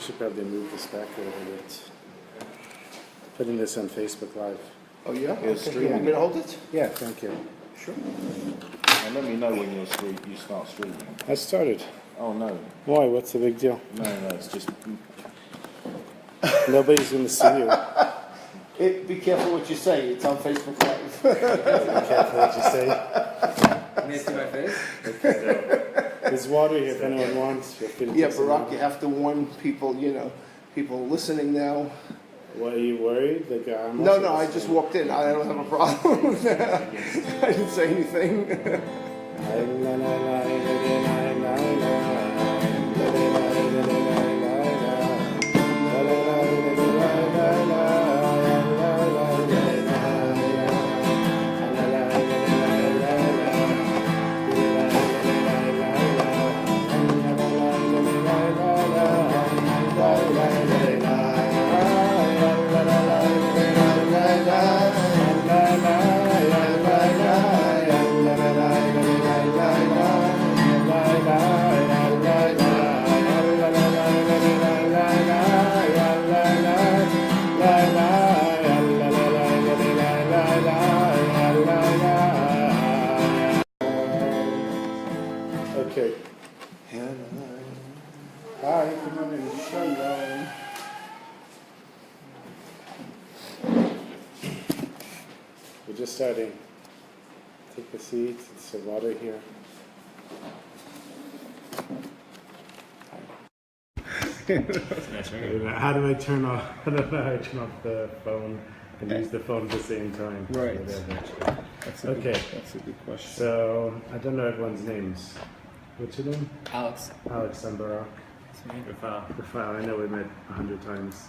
should probably move this back a little bit. Putting this on Facebook Live. Oh, yeah? Okay. You want me to hold it? Yeah, thank you. Sure. And let me know when you start streaming. I started. Oh, no. Why? What's the big deal? No, it's just... Nobody's going to see you. Be careful what you say. It's on Facebook Live. Be careful what you say. Can you see my face? Okay. There's water here if anyone wants. Yeah, Barak, you have to warn people, people listening now. Why, are you worried? No, I just walked in. I don't have a problem. I didn't say anything. Okay. Hi, come on in. Shalom. We're just starting. Take a seat. It's some water here. How do I turn off? I don't know how to turn off the phone and use the phone at the same time. Right. That's Okay. That's a good question. So I don't know everyone's names. What's your name? Alex. Alex and Barak. It's me. Rafal. I know we met 100 times.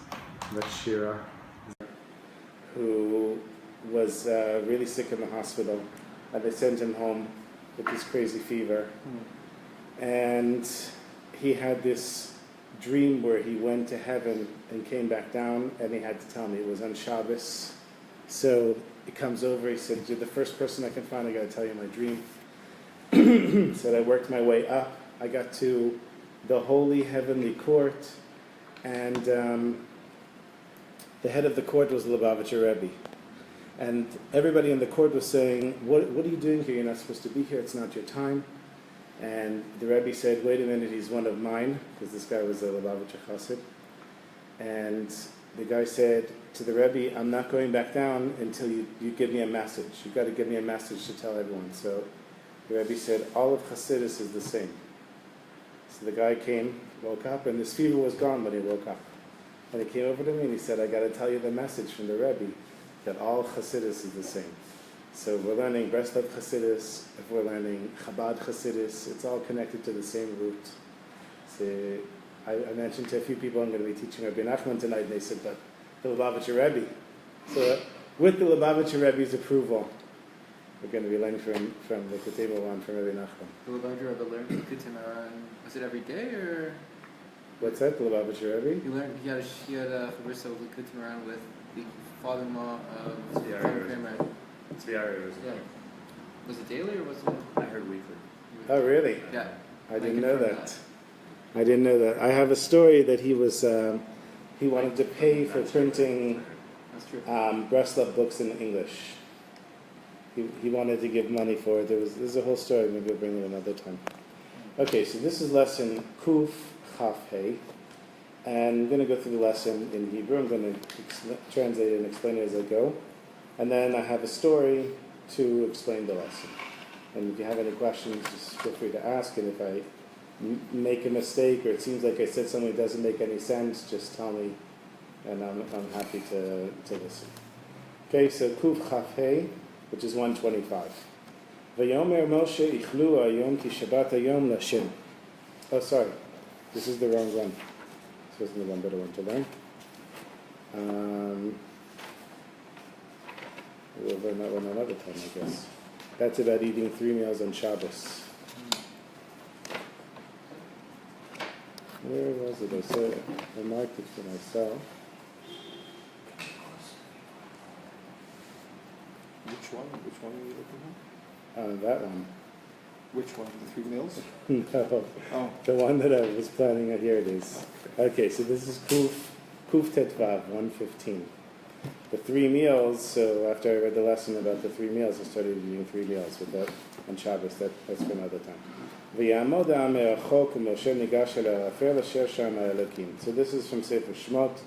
Met Shira, who was really sick in the hospital, and they sent him home with this crazy fever. And he had this dream where he went to heaven and came back down, and he had to tell me it was on Shabbos. So he comes over, he said, "You're the first person I can find, I got to tell you my dream." So I worked my way up. I got to the holy heavenly court, and the head of the court was the Lubavitcher Rebbe. And everybody in the court was saying, what are you doing here? You're not supposed to be here. It's not your time. And the Rebbe said, wait a minute, he's one of mine, because this guy was a Lubavitcher Chassid. And the guy said to the Rebbe, I'm not going back down until you give me a message. You've got to give me a message to tell everyone. So the Rebbe said, all of Chassidus is the same. So the guy came, woke up, and his fever was gone when he woke up. And he came over to me and he said, I got to tell you the message from the Rebbe, that all Chassidus is the same. So we're learning Breslov Chassidus, if we're learning Chabad Chassidus, it's all connected to the same root. So I mentioned to a few people I'm going to be teaching Rebbe Nachman tonight, and they said, but the Lubavitcher Rebbe. So with the Lubavitcher Rebbe's approval, we're going to be learning from Likutei Moharan from Rebbe Nachman. The Lubavitcher Rebbe learned Likutei Moharan. Was it every day or? What's that, the Lubavitcher Rebbe? He had a conversation with Likutei Moharan with the father-in-law of Yeah, Frank Kramer. It's the area. Yeah. Was it daily or was it? I heard weekly. Oh, really? Yeah. I didn't know that. I didn't know that. I have a story that he wanted to pay for printing That's true. Breslov books in English. He wanted to give money for it. There's a whole story. Maybe we'll bring it another time. Okay, so this is lesson Kuf Chaf Hey. And I'm going to go through the lesson in Hebrew. I'm going to translate it and explain it as I go. And then I have a story to explain the lesson. And if you have any questions, just feel free to ask. And if I make a mistake or it seems like I said something that doesn't make any sense, just tell me. And I'm happy to listen. Okay, so Kuf Chaf Hey, which is 125. Vayomer Moshe ichlu hayom ki Shabbat hayom l'Hashem. Oh, sorry. This is the wrong one. This isn't the one that I want to learn. We'll learn that one another time, I guess. That's about eating 3 meals on Shabbos. Where was it? I marked it for myself. Which one are you looking That one. Which one? The 3 meals? No, Oh. the one that I was planning on. Here it is. Okay, so this is Kuf Tetvav 115. The 3 meals. So after I read the lesson about the 3 meals, I started eating 3 meals with that on Shabbos. That's for another time. So this is from Sefer Shmot,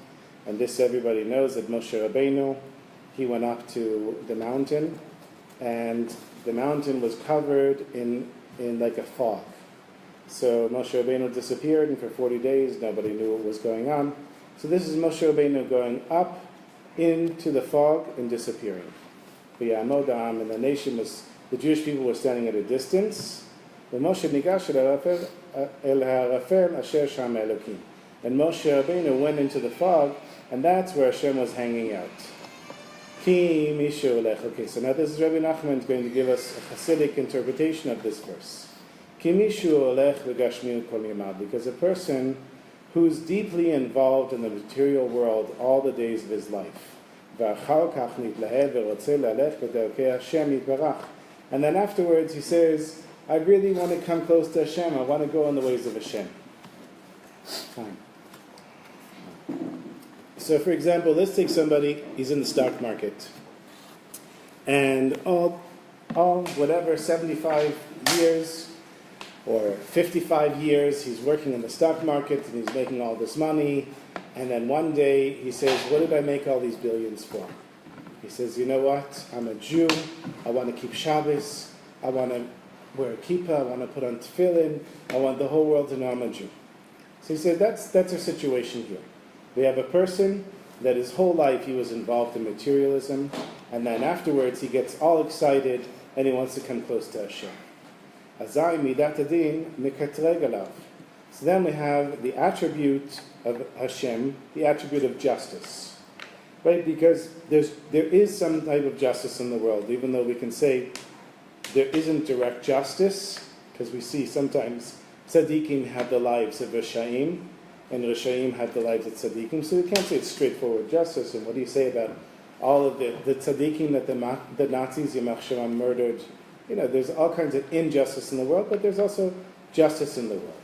and this everybody knows that Moshe Rabbeinu, he went up to the mountain, and the mountain was covered in like a fog. So Moshe Rabbeinu disappeared, and for 40 days nobody knew what was going on. So this is Moshe Rabbeinu going up into the fog and disappearing. And the nation was, the Jewish people were standing at a distance. And Moshe Rabbeinu went into the fog, and that's where Hashem was hanging out. Okay, so now this is Rebbe Nachman going to give us a Chassidic interpretation of this verse. Because a person who's deeply involved in the material world all the days of his life, and then afterwards he says, I really want to come close to Hashem, I want to go in the ways of Hashem. Fine. So for example, let's take somebody, he's in the stock market, and all whatever, 75 years or 55 years, he's working in the stock market and he's making all this money, and then one day he says, what did I make all these billions for? He says, you know what, I'm a Jew, I want to keep Shabbos, I want to wear a kippah, I want to put on tefillin, I want the whole world to know I'm a Jew. So he said, that's our situation here. We have a person that his whole life he was involved in materialism, and then afterwards he gets all excited and he wants to come close to Hashem. Azai midat adin mikatreg alav. So then we have the attribute of Hashem, the attribute of justice. Right? Because there is some type of justice in the world, even though we can say there isn't direct justice, because we see sometimes tzaddikim have the lives of Rishaim, and Rishaim have the lives of tzaddikim, so we can't say it's straightforward justice. And what do you say about all of the tzaddikim that the Nazis, Yamach Shemam, murdered? You know, there's all kinds of injustice in the world, but there's also justice in the world.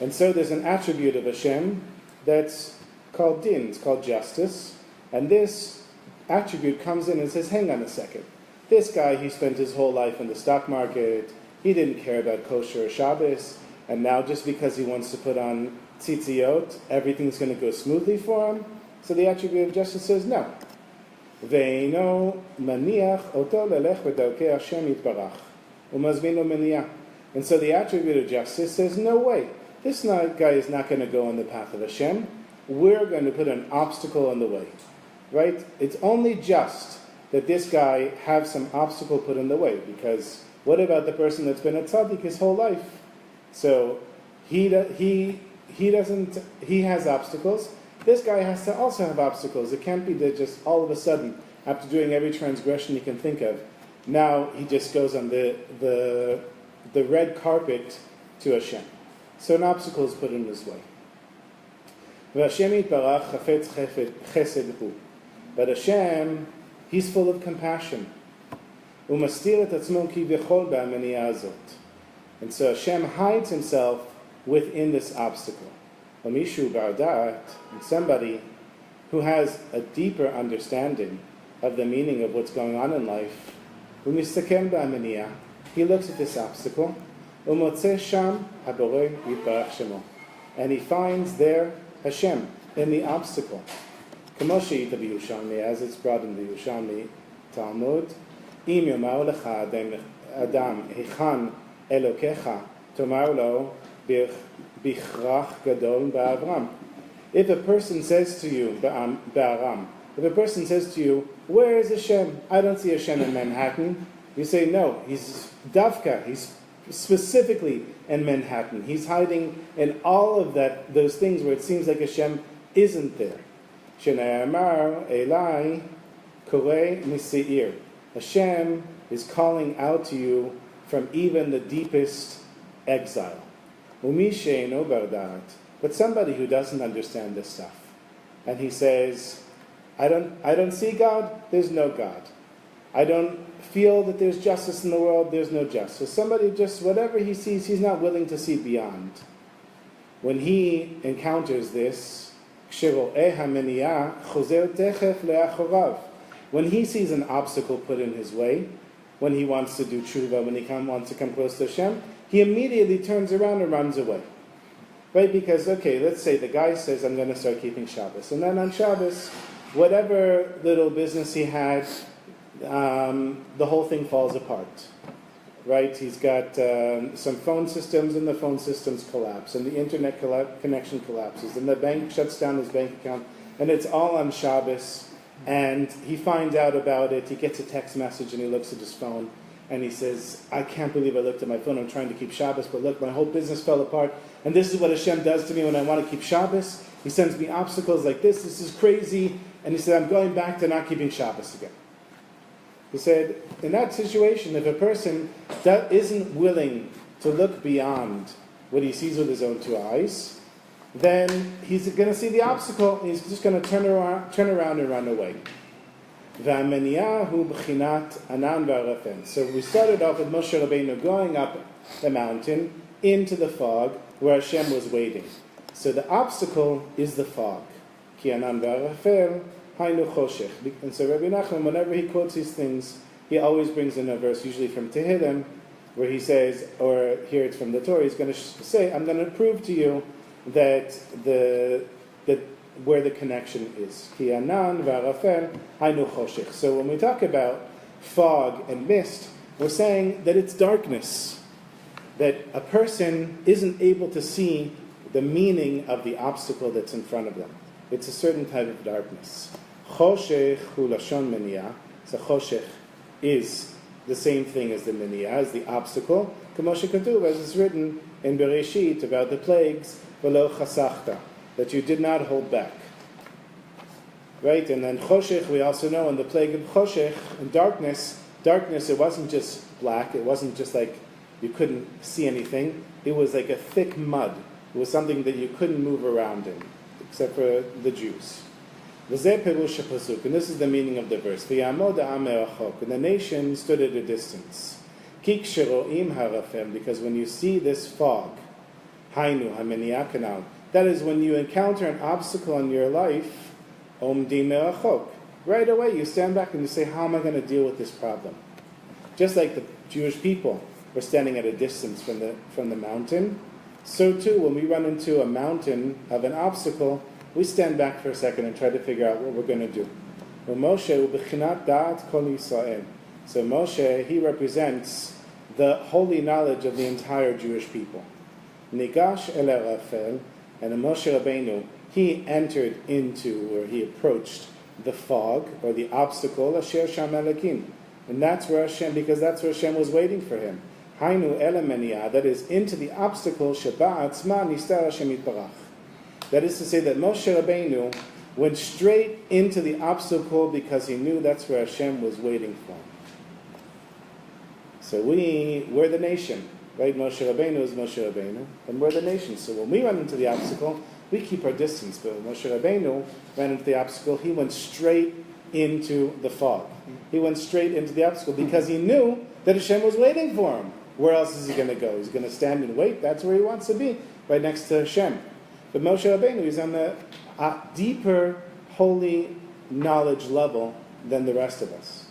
And so there's an attribute of Hashem that's called din, it's called justice, and this attribute comes in and says, hang on a second. This guy, he spent his whole life in the stock market, he didn't care about kosher or Shabbos, and now just because he wants to put on tzitziot, everything's going to go smoothly for him. So the attribute of justice says no. Ve'ino maniach oto lelech b'darkei Hashem yitbarach umazmino maniach. And so the attribute of justice says, no way. This guy is not going to go on the path of Hashem. We're going to put an obstacle in the way. Right? It's only just that this guy have some obstacle put in the way, because what about the person that's been a tzaddik his whole life? So he has obstacles. This guy has to also have obstacles. It can't be that just all of a sudden, after doing every transgression he can think of, now he just goes on the red carpet to Hashem. So an obstacle is put in his way. But Hashem, he's full of compassion. And so Hashem hides himself within this obstacle. And somebody who has a deeper understanding of the meaning of what's going on in life, he looks at this obstacle, and he finds there Hashem in the obstacle. As it's brought in the Yerushalmi Talmud, if a person says to you, if a person says to you, where is Hashem? I don't see Hashem in Manhattan. You say, no, he's Davka, he's specifically in Manhattan. He's hiding in all of those things where it seems like Hashem isn't there. Hashem is calling out to you from even the deepest exile. But somebody who doesn't understand this stuff, and he says, I don't see God, there's no God. I don't feel that there's justice in the world, there's no justice. Somebody just, whatever he sees, he's not willing to see beyond. When he encounters this, when he sees an obstacle put in his way, when he wants to do tshuva, when he wants to come close to Hashem, he immediately turns around and runs away. Right? Because, okay, let's say the guy says, I'm going to start keeping Shabbos. And then on Shabbos, whatever little business he had, the whole thing falls apart. Right? He's got some phone systems, and the phone systems collapse, and the internet connection collapses, and the bank shuts down his bank account, and it's all on Shabbos. And he finds out about it, he gets a text message and he looks at his phone and he says, I can't believe I looked at my phone, I'm trying to keep Shabbos, but look, my whole business fell apart. And this is what Hashem does to me when I want to keep Shabbos. He sends me obstacles like this is crazy. And he said, I'm going back to not keeping Shabbos again. He said, in that situation, if a person that isn't willing to look beyond what he sees with his own two eyes, then he's going to see the obstacle, and he's just going to turn around and run away. So we started off with Moshe Rabbeinu going up the mountain into the fog where Hashem was waiting. So the obstacle is the fog. And so Rebbe Nachman, whenever he quotes these things, he always brings in a verse, usually from Tehillim, where he says, or here it's from the Torah, he's going to say, I'm going to prove to you that where the connection is. So when we talk about fog and mist, we're saying that it's darkness, that a person isn't able to see the meaning of the obstacle that's in front of them. It's a certain type of darkness. Choshech hu lashon meniah. So choshech is the same thing as the meniah, as the obstacle. K'moshe katuv, as it's written in Bereshit about the plagues, v'lo chasachta, that you did not hold back. Right? And then choshech, we also know in the plague of choshech, and darkness, it wasn't just black, it wasn't just like you couldn't see anything, it was like a thick mud. It was something that you couldn't move around in, except for the Jews. And this is the meaning of the verse. And the nation stood at a distance. Because when you see this fog, that is when you encounter an obstacle in your life, right away you stand back and you say, how am I going to deal with this problem? Just like the Jewish people were standing at a distance from the mountain, so too when we run into a mountain of an obstacle, we stand back for a second and try to figure out what we're going to do. So Moshe, he represents the holy knowledge of the entire Jewish people. Nigash el Arafel, and Moshe Rabbeinu, he entered into, or he approached the fog, or the obstacle, Asher Sham Elakim. And that's where Hashem, because that's where Hashem was waiting for him. Hainu Elemenia, that is into the obstacle, Sheba Atzma Nistar Hashem Yitbarach. That is to say that Moshe Rabbeinu went straight into the obstacle because he knew that's where Hashem was waiting for him. So we're the nation, right? Moshe Rabbeinu is Moshe Rabbeinu, and we're the nation. So when we run into the obstacle, we keep our distance. But when Moshe Rabbeinu ran into the obstacle, he went straight into the fog. He went straight into the obstacle because he knew that Hashem was waiting for him. Where else is he going to go? He's going to stand and wait. That's where he wants to be, right next to Hashem. But Moshe Rabbeinu is on the deeper, holy knowledge level than the rest of us.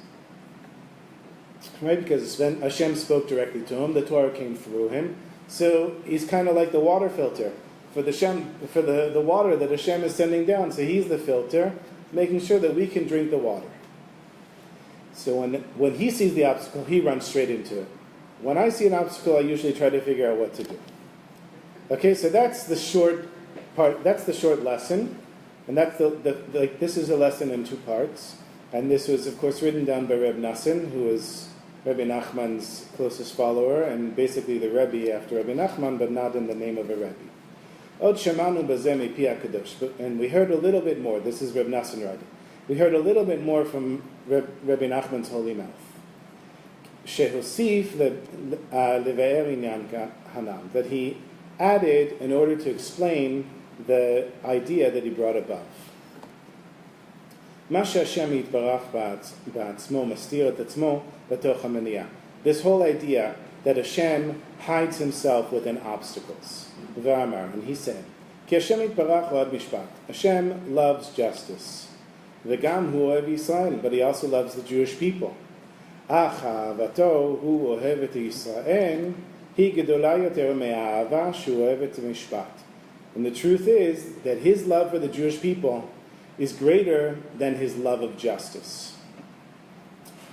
Right? Because Hashem spoke directly to him, the Torah came through him. So he's kind of like the water filter for the water that Hashem is sending down. So he's the filter, making sure that we can drink the water. So when he sees the obstacle, he runs straight into it. When I see an obstacle, I usually try to figure out what to do. Okay, so that's the short part. That's the short lesson, and that's this is a lesson in two parts. And this was, of course, written down by Rebbe Nachman, who is Rebbe Nachman's closest follower, and basically the Rebbe after Rebbe Nachman, but not in the name of a Rebbe. Od shemanu bazeh mipi HaKadosh, and we heard a little bit more. This is Rebbe Nachman writing. We heard a little bit more from Rebbe Nachman's holy mouth. Shehosif leve'er inyan hanam, that he added in order to explain the idea that he brought above. מה שהשם יתברך בעצמו מסתיר את עצמו בתוך המניעה. This whole idea that Hashem hides himself within obstacles. V'amar, and he said, כי השם יתברך אוהב משפט. Hashem loves justice. וגם הוא אוהב ישראל, but he also loves the Jewish people. אך אהבתו הוא אוהב את ישראל, היא גדולה יותר מהאהבה שהוא אוהב את המשפט. And the truth is that his love for the Jewish people is greater than his love of justice.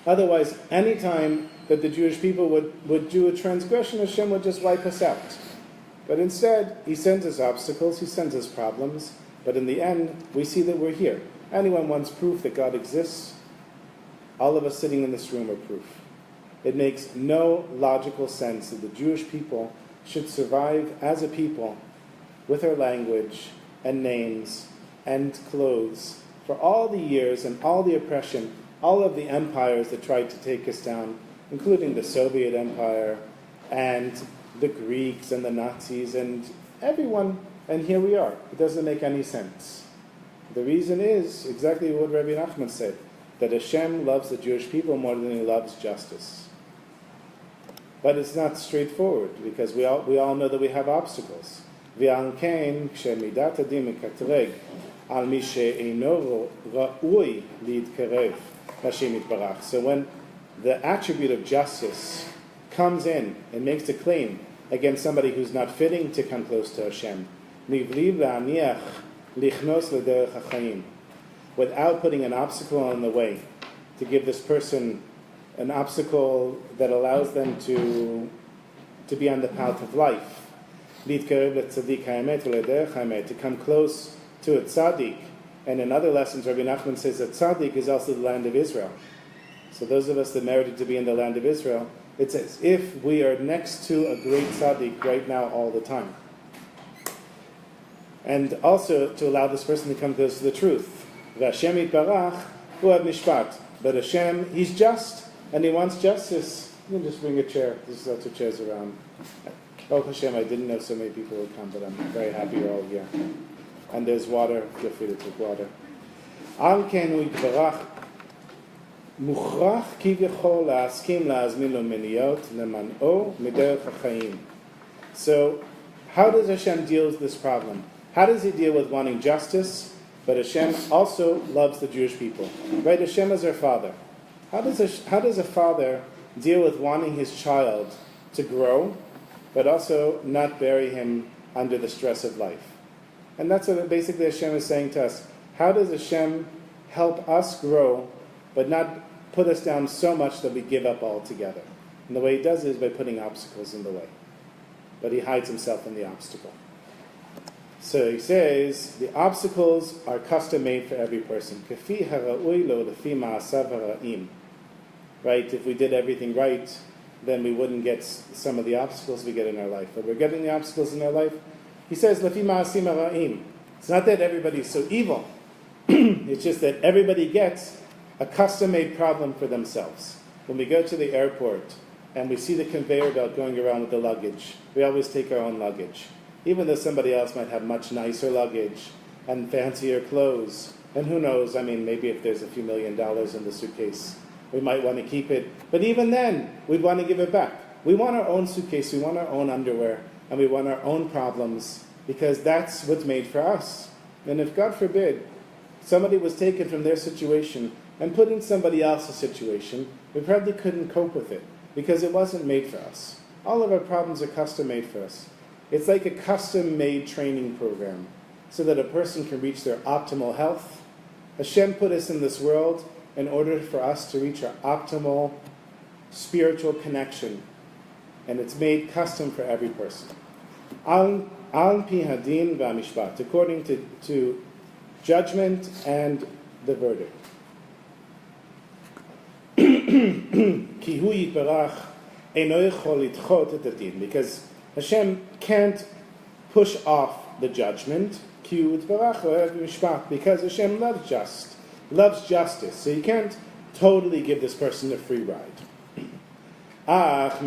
Otherwise, any time that the Jewish people would do a transgression, Hashem would just wipe us out. But instead, he sends us obstacles, he sends us problems, but in the end, we see that we're here. Anyone wants proof that God exists? All of us sitting in this room are proof. It makes no logical sense that the Jewish people should survive as a people with our language and names and clothes for all the years and all the oppression, all of the empires that tried to take us down, including the Soviet Empire and the Greeks and the Nazis and everyone, and here we are. It doesn't make any sense. The reason is exactly what Rebbe Nachman said, that Hashem loves the Jewish people more than he loves justice. But it's not straightforward, because we all know that we have obstacles. ועל כן, כשמידת הדין מקטרג על מי שאינו ראוי להתקרב להשם יתברך. So when the attribute of justice comes in and makes a claim against somebody who's not fitting to come close to Hashem, מבלי להניח לכנוס לדרך החיים, without putting an obstacle in the way, to give this person an obstacle that allows them to be on the path of life. To come close to a tzaddik. And in other lessons, Rebbe Nachman says that tzaddik is also the land of Israel. So those of us that merited to be in the land of Israel, it's as if we are next to a great tzaddik right now all the time. And also to allow this person to come close to the truth. V'Hashem yitbarach hu ohev mishpat. But Hashem, he's just, and he wants justice. You can just bring a chair. There's lots of chairs around. Oh Hashem, I didn't know so many people would come, but I'm very happy you're all here. And there's water. Feel free to take water. Al ken hu yitbarach mukhrach kivechol la'askim la'azmin lo meniot leman'o miderech ha'chaim. So, how does Hashem deal with this problem? How does he deal with wanting justice? But Hashem also loves the Jewish people. Right? Hashem is our father. How does a father deal with wanting his child to grow, but also not bury him under the stress of life? And that's what basically Hashem is saying to us. How does Hashem help us grow, but not put us down so much that we give up altogether? And the way he does it is by putting obstacles in the way. But he hides himself in the obstacle. So he says, the obstacles are custom made for every person. Kafi hara'ui lo lefi ma'asav hara'im. Right? If we did everything right, then we wouldn't get some of the obstacles we get in our life. But we're getting the obstacles in our life. He says, lefi ma'asim hara'im. It's not that everybody's so evil. It's just that everybody gets a custom-made problem for themselves. When we go to the airport and we see the conveyor belt going around with the luggage, we always take our own luggage. Even though somebody else might have much nicer luggage and fancier clothes. And who knows, I mean, maybe if there's a few $1 million in the suitcase, we might want to keep it. But even then, we'd want to give it back. We want our own suitcase, we want our own underwear, and we want our own problems, because that's what's made for us. And if, God forbid, somebody was taken from their situation and put in somebody else's situation, we probably couldn't cope with it, because it wasn't made for us. All of our problems are custom made for us. It's like a custom-made training program so that a person can reach their optimal health. Hashem put us in this world in order for us to reach our optimal spiritual connection. And it's made custom for every person. Al pi hadin v'amishpat, according to judgment and the verdict. Ki hu yitbarach eino yechol lidchot et hadin, because Hashem can't push off the judgment, because Hashem loves justice. So you can't totally give this person a free ride. But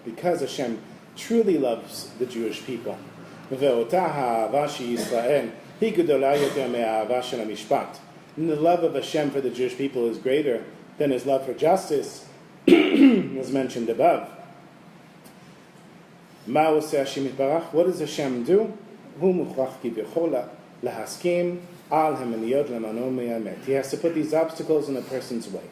because Hashem truly loves the Jewish people, Hi gedolah yoter me'ahava shel hamishpat. And the love of Hashem for the Jewish people is greater than his love for justice, as mentioned above. Ma oseh Hashem yitbarach? What does Hashem do? Hu muchrach kivyochol lahaskim al hamaniyot lemano me'amet. He has to put these obstacles in a person's way.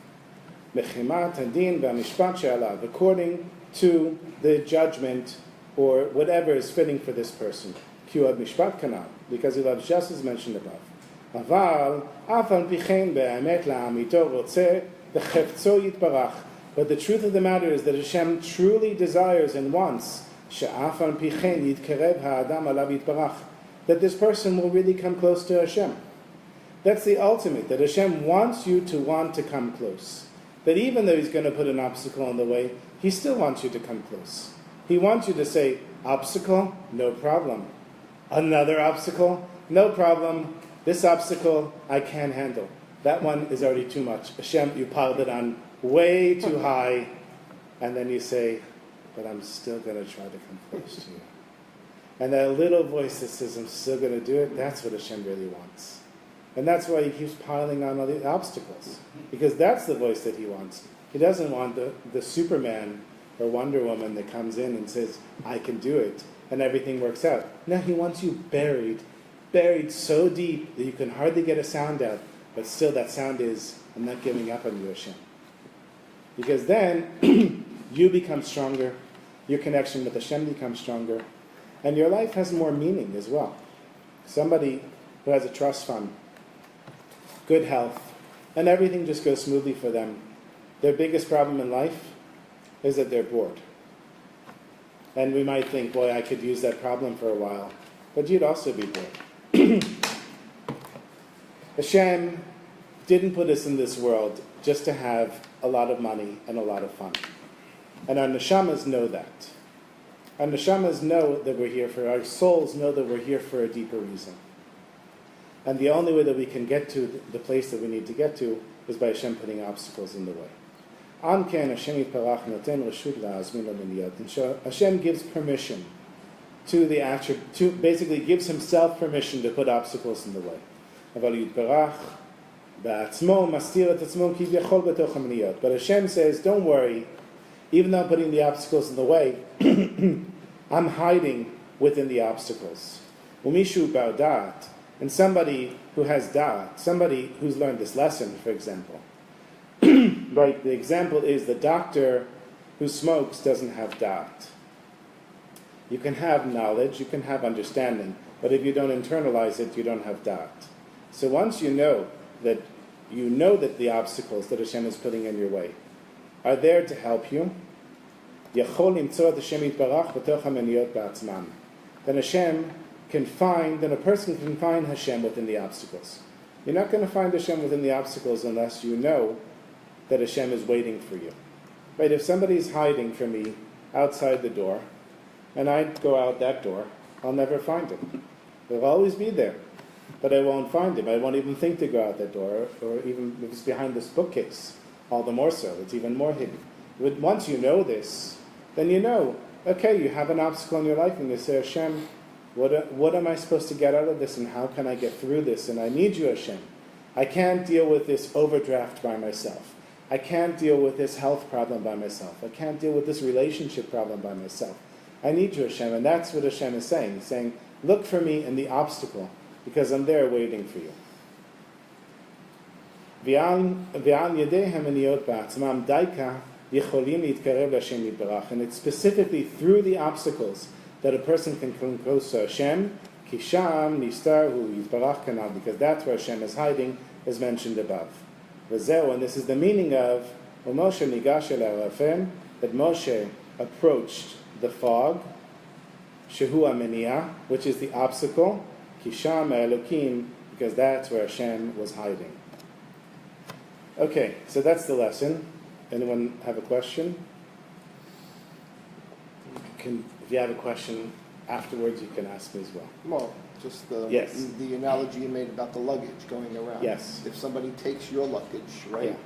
Mechimat hadin v'hamishpat she'alav, according to the judgment or whatever is fitting for this person. Ki'od mishpat kanal, because he loves justice, mentioned above. Aval af al pichen be'amet la'amito rotzeh v'chefzo yitbarach. But the truth of the matter is that Hashem truly desires and wants she'af al pichen yitkerev ha'adam alav yitbarach, that this person will really come close to Hashem. That's the ultimate, that Hashem wants you to want to come close. That even though he's going to put an obstacle in the way, he still wants you to come close. He wants you to say, obstacle? No problem. Another obstacle? No problem. This obstacle, I can't handle. That one is already too much. Hashem, you piled it on way too high. And then you say, but I'm still going to try to come close to you. And that little voice that says, I'm still going to do it, that's what Hashem really wants. And that's why he keeps piling on all the obstacles. Because that's the voice that he wants. He doesn't want the Superman or Wonder Woman that comes in and says, I can do it, and everything works out. No, he wants you buried so deep that you can hardly get a sound out, but still that sound is, I'm not giving up on you, Hashem. Because then you become stronger, your connection with Hashem becomes stronger, and your life has more meaning as well. Somebody who has a trust fund, good health, and everything just goes smoothly for them, their biggest problem in life is that they're bored. And we might think, boy, I could use that problem for a while, but you'd also be bored. Hashem didn't put us in this world just to have a lot of money and a lot of fun. And our neshamas know that. Our neshamas know that we're here our souls know that we're here for a deeper reason. And the only way that we can get to the place that we need to get to is by Hashem putting obstacles in the way. And so Hashem gives permission basically gives himself permission to put obstacles in the way. But Hashem says, don't worry, even though I'm putting the obstacles in the way, I'm hiding within the obstacles. And somebody who has da'at, somebody who's learned this lesson, for example. Right, the example is the doctor who smokes doesn't have da'at. You can have knowledge, you can have understanding, but if you don't internalize it, you don't have da'at. So once you know that the obstacles that Hashem is putting in your way are there to help you, then a person can find Hashem within the obstacles. You're not going to find Hashem within the obstacles unless you know that Hashem is waiting for you. Right? If somebody's hiding from me outside the door, and I go out that door, I'll never find him. He'll always be there, but I won't find him. I won't even think to go out that door, or even if it's behind this bookcase, all the more so. It's even more hidden. But once you know this, then you know, okay, you have an obstacle in your life, and you say, Hashem, what am I supposed to get out of this, and how can I get through this? And I need you, Hashem. I can't deal with this overdraft by myself. I can't deal with this health problem by myself. I can't deal with this relationship problem by myself. I need you, Hashem. And that's what Hashem is saying. He's saying, look for me in the obstacle, because I'm there waiting for you. And it's specifically through the obstacles that a person can come close to Hashem, Kisham, Nistar, Hu Yitbarach Kanal, because that's where Hashem is hiding, as mentioned above. And this is the meaning of Moshe Nigash el Arafim, that Moshe approached the fog, Shehu Ameniah, which is the obstacle, Kisham Elokim, because that's where Hashem was hiding. Okay, so that's the lesson. Anyone have a question? If you have a question afterwards, you can ask me as well. Well, just Yes. the analogy you made about the luggage going around. Yes. If somebody takes your luggage, right? Yeah.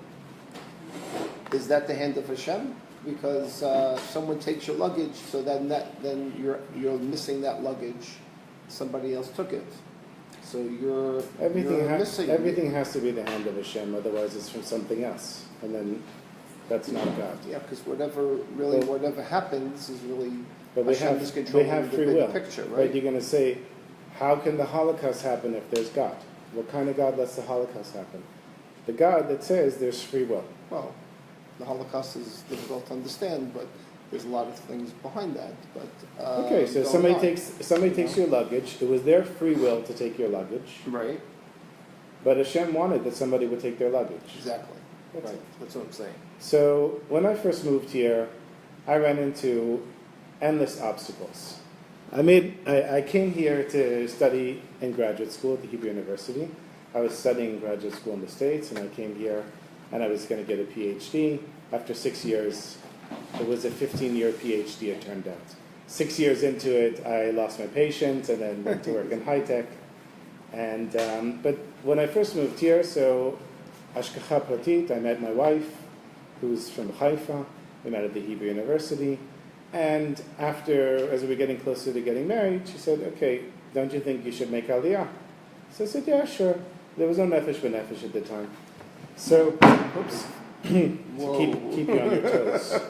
Is that the hand of Hashem? Because someone takes your luggage, so then you're missing that luggage. Somebody else took it. So you're Everything, missing. everything has to be the hand of Hashem, otherwise it's from something else. And then that's not God. Yeah, because whatever happens is really But we Hashem have, is we controlling have the free big will. picture, Right? right? You're going to say, how can the Holocaust happen if there's God? What kind of God lets the Holocaust happen? The God that says there's free will. Well, the Holocaust is difficult to understand, but there's a lot of things behind that. But Okay, so somebody takes your luggage. It was their free will to take your luggage. right, But Hashem wanted that somebody would take their luggage. exactly, That's right. it. That's what I'm saying. So when I first moved here, I ran into endless obstacles. I came here to study in graduate school at the Hebrew University. I was studying graduate school in the States, and I came here, and I was going to get a PhD. After 6 years, it was a 15-year PhD, it turned out. 6 years into it, I lost my patience, and then went to work in high tech. And but when I first moved here, so Ashkacha Pratit, I met my wife, who's from Haifa. We met at the Hebrew University. And after, as we were getting closer to getting married, she said, okay, don't you think you should make Aliyah? So I said, yeah, sure. There was no nefesh b'nefesh at the time. So, oops, to keep you on your toes.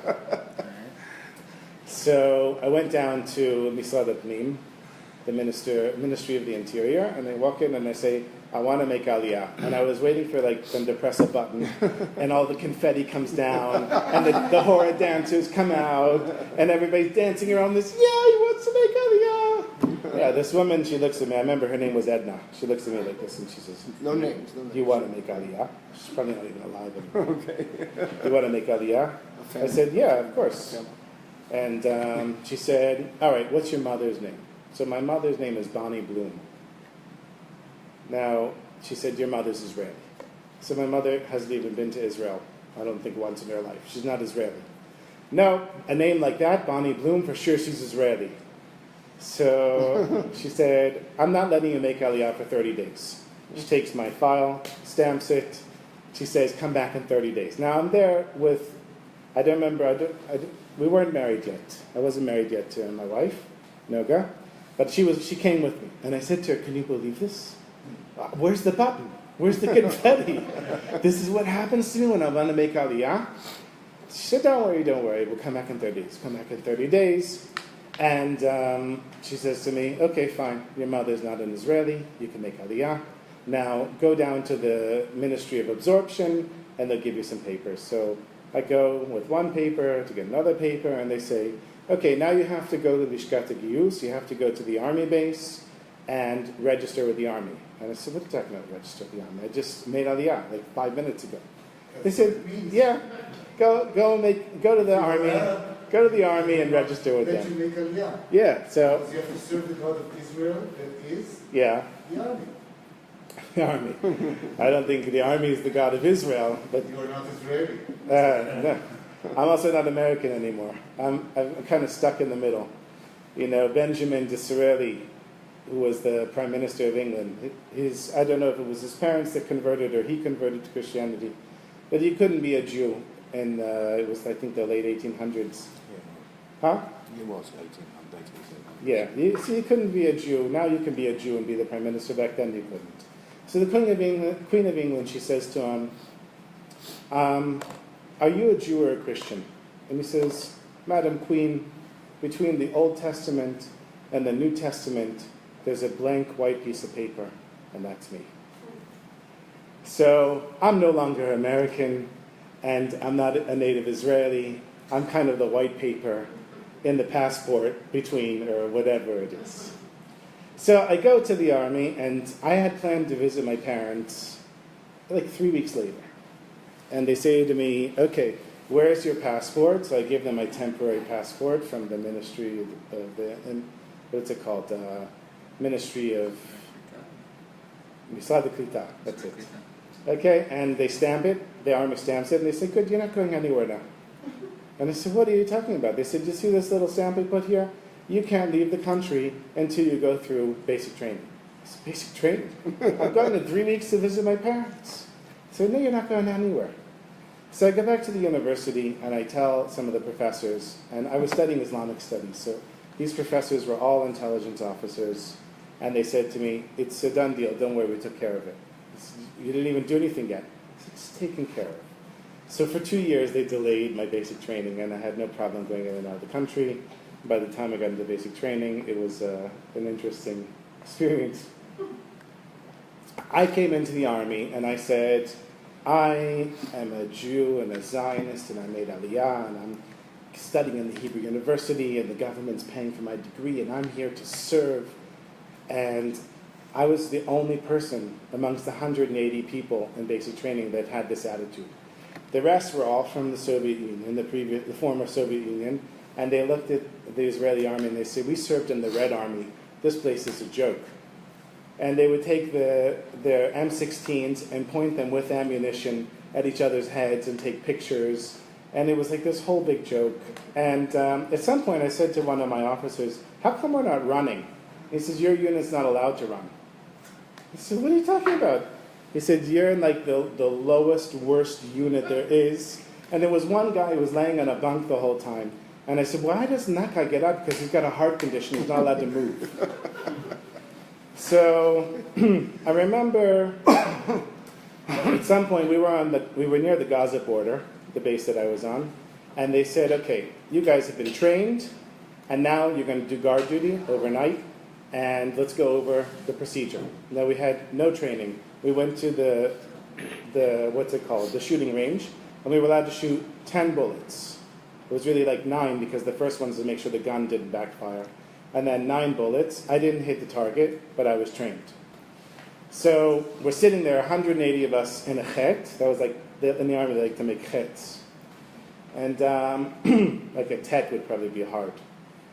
So I went down to Misrad Apnim, the Ministry of the Interior, and I walk in and I say, I want to make Aliyah. And I was waiting for them to press a button, and all the confetti comes down, and the Hora dancers come out, and everybody's dancing around this, yeah, he wants to make Aliyah. Yeah, this woman, she looks at me, I remember her name was Edna. She looks at me like this, and she says, No names. do you want to make Aliyah? She's probably not even alive anymore. Okay. Do you want to make Aliyah? I said, yeah, of course. And she said, all right, what's your mother's name? So my mother's name is Bonnie Bloom. Now, she said, your mother's Israeli. So my mother hasn't even been to Israel, I don't think, once in her life. She's not Israeli. No, a name like that, Bonnie Bloom, for sure she's Israeli. So she said, I'm not letting you make Aliyah for 30 days. She takes my file, stamps it. She says, come back in 30 days. Now I'm there with, I don't remember, we weren't married yet. I wasn't married yet to my wife, Noga. But she came with me. And I said to her, can you believe this? Where's the button? Where's the confetti? This is what happens to me when I want to make Aliyah. She said, don't worry. We'll come back in 30 days. Come back in 30 days. And she says to me, okay, fine. Your mother's not an Israeli. You can make Aliyah. Now go down to the Ministry of Absorption, and they'll give you some papers. So I go with one paper to get another paper, and they say, okay, now you have to go to Lishkat Giyus. You have to go to the army base and register with the army. And I said, what are you talking about, register with the army? I just made Aliyah like 5 minutes ago. They said, yeah, go to the army and register with them. That you make Aliyah. Yeah, so Because you have to serve the God of Israel, that is yeah, the army. the army. I don't think the army is the God of Israel, but You are not Israeli. no. I'm also not American anymore. I'm kind of stuck in the middle. You know, Benjamin Disraeli, who was the Prime Minister of England, I don't know if it was his parents that converted or he converted to Christianity, but he couldn't be a Jew in, it was, I think, the late 1800s. Huh? It was 1800s. Yeah, you couldn't be a Jew. Now you can be a Jew and be the Prime Minister. Back then you couldn't. So the Queen of England, she says to him, are you a Jew or a Christian? And he says, Madam Queen, between the Old Testament and the New Testament, there's a blank white piece of paper, and that's me. So I'm no longer American, and I'm not a native Israeli. I'm kind of the white paper in the passport between, or whatever it is. So I go to the army, and I had planned to visit my parents like 3 weeks later. And they say to me, okay, where's your passport? So I give them my temporary passport from the Ministry of the, what's it called? Ministry of Misrad Klita, that's it. Okay, and they stamp it, the army stamps it, and they say, good, you're not going anywhere now. And I said, what are you talking about? They said, you see this little stamp we put here? You can't leave the country until you go through basic training. I said, basic training? I'm going to 3 weeks to visit my parents. I said, no, you're not going anywhere. So I go back to the university, and I tell some of the professors, and I was studying Islamic studies, so these professors were all intelligence officers, And they said to me, it's a done deal, don't worry, we took care of it. You didn't even do anything yet. I said, it's taken care of. So for 2 years, they delayed my basic training, and I had no problem going in and out of the country. By the time I got into basic training, it was an interesting experience. I came into the army, and I said, I am a Jew and a Zionist, and I made Aliyah, and I'm studying in the Hebrew University, and the government's paying for my degree, and I'm here to serve. And I was the only person amongst the 180 people in basic training that had this attitude. The rest were all from the Soviet Union, the former Soviet Union, and they looked at the Israeli army and they said, we served in the Red Army. This place is a joke. And they would take their M16s and point them with ammunition at each other's heads and take pictures. And it was like this whole big joke. And at some point I said to one of my officers, how come we're not running? He says, your unit's not allowed to run. I said, what are you talking about? He said, you're in like the lowest, worst unit there is. And there was one guy who was laying on a bunk the whole time. And I said, why doesn't that guy get up? Because he's got a heart condition. He's not allowed to move. So I remember at some point we were near the Gaza border, the base that I was on. And they said, okay, you guys have been trained. And now you're going to do guard duty overnight. And let's go over the procedure. Now we had no training. We went to the shooting range, and we were allowed to shoot 10 bullets. It was really like 9 because the first one was to make sure the gun didn't backfire. And then 9 bullets. I didn't hit the target, but I was trained. So we're sitting there, 180 of us in a chet. That was like, in the army they like to make chets. And like a tet would probably be hard.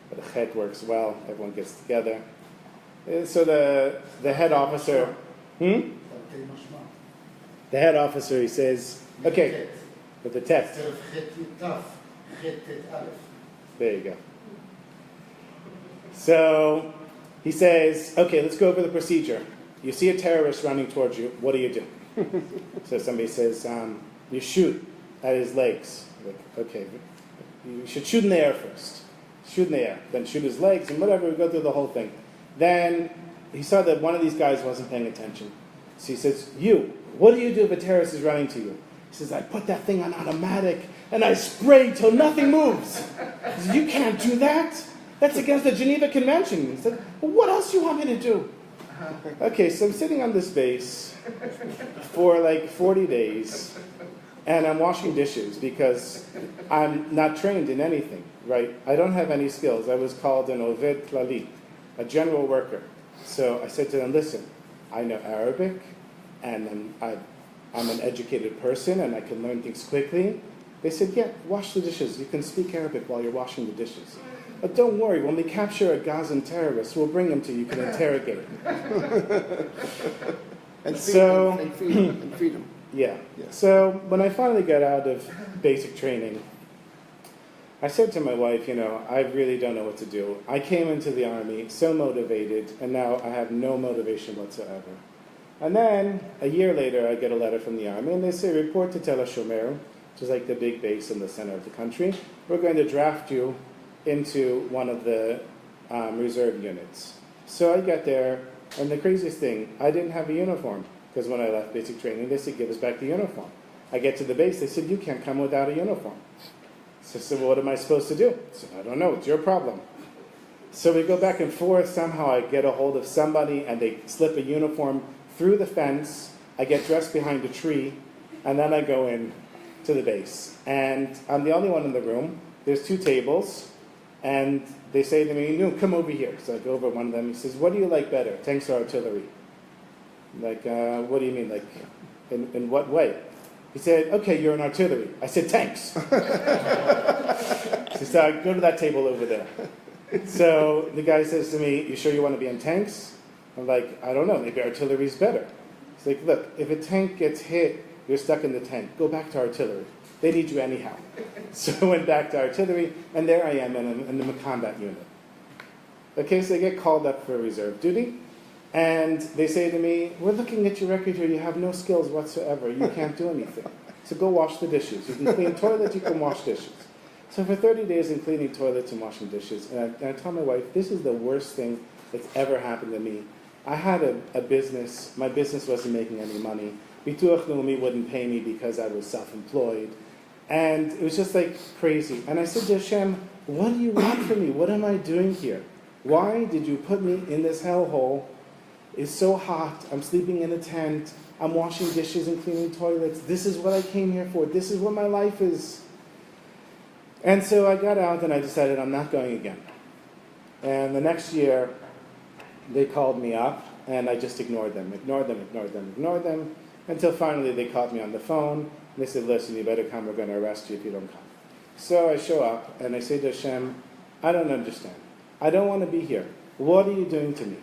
But a chet works well, everyone gets together. So the head officer, the head officer, he says, okay, with the tet. There you go. So he says, okay, let's go over the procedure. You see a terrorist running towards you, what do you do? So somebody says, you shoot at his legs. Like, okay, you should shoot in the air first. Shoot in the air, then shoot his legs, and whatever, we go through the whole thing. Then he saw that one of these guys wasn't paying attention. So he says, what do you do if a terrorist is running to you? He says, I put that thing on automatic, and I spray till nothing moves. He says, you can't do that. That's against the Geneva Convention. He said, well, what else do you want me to do? Okay, so I'm sitting on this base for like 40 days, and I'm washing dishes because I'm not trained in anything, right? I don't have any skills. I was called an Oved Klali, a general worker. So I said to them, listen, I know Arabic, and I'm an educated person, and I can learn things quickly. They said, yeah, wash the dishes. You can speak Arabic while you're washing the dishes. But don't worry, when we capture a Gazan terrorist, we'll bring him to you. You can interrogate him. And feed him. Yeah. So when I finally got out of basic training, I said to my wife, I really don't know what to do. I came into the army so motivated, and now I have no motivation whatsoever. And then, a year later, I get a letter from the army, and they say, report to Tel HaShomer, which is like the big base in the center of the country. We're going to draft you into one of the reserve units. So I get there, and the craziest thing, I didn't have a uniform, because when I left basic training, they said, give us back the uniform. I get to the base, they said, you can't come without a uniform. So I said, well, what am I supposed to do? I said, I don't know, it's your problem. So we go back and forth. Somehow I get a hold of somebody, and they slip a uniform through the fence. I get dressed behind a tree, and then I go in to the base. And I'm the only one in the room. There's 2 tables, and they say to me, no, come over here. So I go over one of them. He says, what do you like better, tanks or artillery? Like, what do you mean? Like, in what way? He said, okay, you're an artillery. I said, tanks. So I go to that table over there. So the guy says to me, you sure you want to be in tanks? I'm like, I don't know, maybe artillery's better. He's like, look, if a tank gets hit, you're stuck in the tank. Go back to artillery. They need you anyhow. So I went back to artillery, and there I am in the combat unit. Okay, so I get called up for reserve duty, and they say to me, we're looking at your record here, you have no skills whatsoever, you can't do anything. So go wash the dishes. You can clean toilets, you can wash dishes. So for 30 days I'm cleaning toilets and washing dishes, and I tell my wife, this is the worst thing that's ever happened to me. I had a business. My business wasn't making any money. Bituach Leumi wouldn't pay me because I was self-employed. And it was just like crazy. And I said to Hashem, what do you want from me? What am I doing here? Why did you put me in this hellhole? It's so hot. I'm sleeping in a tent. I'm washing dishes and cleaning toilets. This is what I came here for. This is what my life is. And so I got out and I decided I'm not going again. And the next year, they called me up and I just ignored them, until finally they caught me on the phone. And they said, listen, you better come. We're going to arrest you if you don't come. So I show up and I say to Hashem, I don't understand. I don't want to be here. What are you doing to me?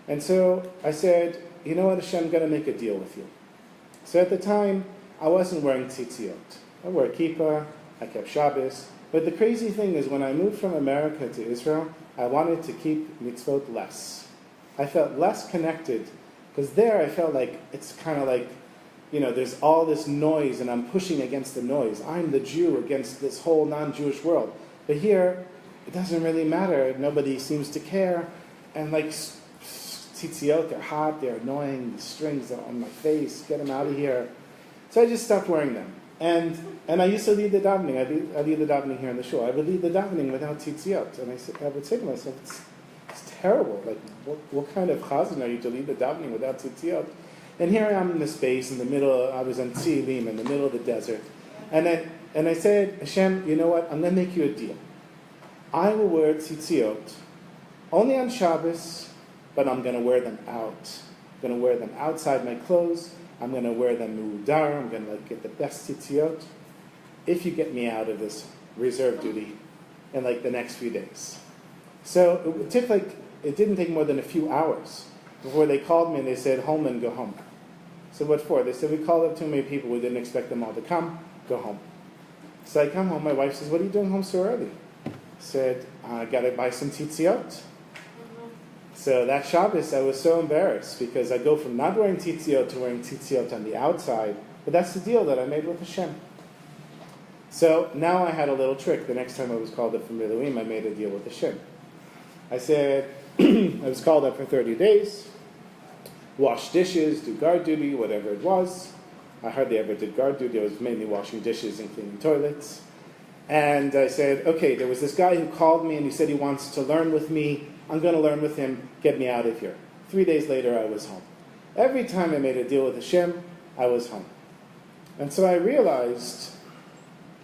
And so I said, you know what, Hashem, I'm going to make a deal with you. So at the time, I wasn't wearing tzitziot. I wore a kippah, I kept Shabbos. But the crazy thing is, when I moved from America to Israel, I wanted to keep mitzvot less. I felt less connected, because there I felt like, it's kind of like, there's all this noise and I'm pushing against the noise. I'm the Jew against this whole non-Jewish world. But here, it doesn't really matter. Nobody seems to care. And like, tzitziot, they're hot, they're annoying, the strings are on my face, get them out of here. So I just stopped wearing them. And I used to lead the davening. I lead the davening here in the shul. I would lead the davening without tzitziot. And I would say to myself, it's terrible. Like, what kind of chazan are you to lead the davening without tzitziot? And here I am in the space, in the middle, I was on Tzilim, in the middle of the desert. And I said, Hashem, you know what, I'm going to make you a deal. I will wear tzitziot only on Shabbos, but I'm going to wear them out. I'm going to wear them outside my clothes. I'm going to wear them mu'udar. I'm going to get the best tzitziot if you get me out of this reserve duty in the next few days. So it didn't take more than a few hours before they called me and they said, Hullman, go home. So what for? They said, we called up too many people. We didn't expect them all to come. Go home. So I come home. My wife says, what are you doing home so early? I said, I got to buy some tzitziot. So that Shabbos, I was so embarrassed because I go from not wearing tzitziot to wearing tzitziot on the outside. But that's the deal that I made with Hashem. So now I had a little trick. The next time I was called up from Miluim, I made a deal with Hashem. I said, I was called up for 30 days, wash dishes, do guard duty, whatever it was. I hardly ever did guard duty. I was mainly washing dishes and cleaning toilets. And I said, okay, there was this guy who called me and he said he wants to learn with me. I'm going to learn with him. Get me out of here. 3 days later, I was home. Every time I made a deal with Hashem, I was home. And so I realized